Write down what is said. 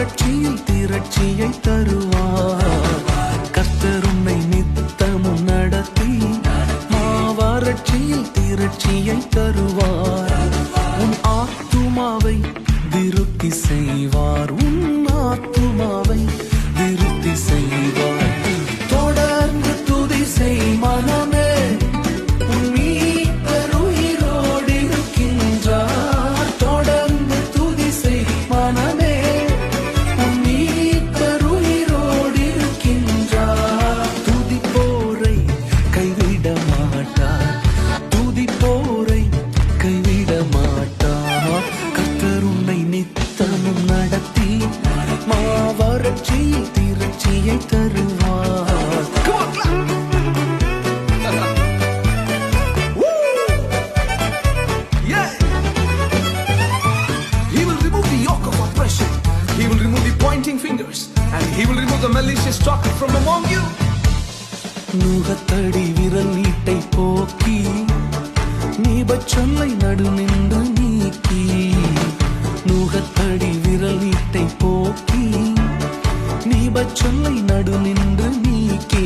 வறட்சியில் திரட்சியை தருவார். கர்த்தர் உன்னை நித்தமும் நடத்தி மாவறட்சியில் திரட்சியை தருவார். உன் ஆத்துமாவை திருப்தி செய்வார். உன் ஆத்துமாவை திருப்தி செய்வார். தொடர்ந்து துதி செய் மனமே, உன் மீட்பர் உயிரோடு இருக்கின்றார். தொடர்ந்து துதி செய் மனமே, உன் மீட்பர் உயிரோடு இருக்கின்றார். துதிப்போரை கைவிட மாட்டார். துதிப்போரை கைவிட மாட்டார். கர்த்தர் உன்னை நித்தமும் நடத்தி மாவறட்சியில் திரட்சியை தருவார். He will remove the yoke of oppression. He will remove the pointing fingers, and he will remove the malicious talk from among you. நுகத்தடி விரல் நீட்டை போக்கி நீபச்சொல்லை நடுநின்று நீக்கி. நுகத்தடி விரல் நீட்டை போக்கி நீபச்சொல்லை நடுநின்று நீக்கி.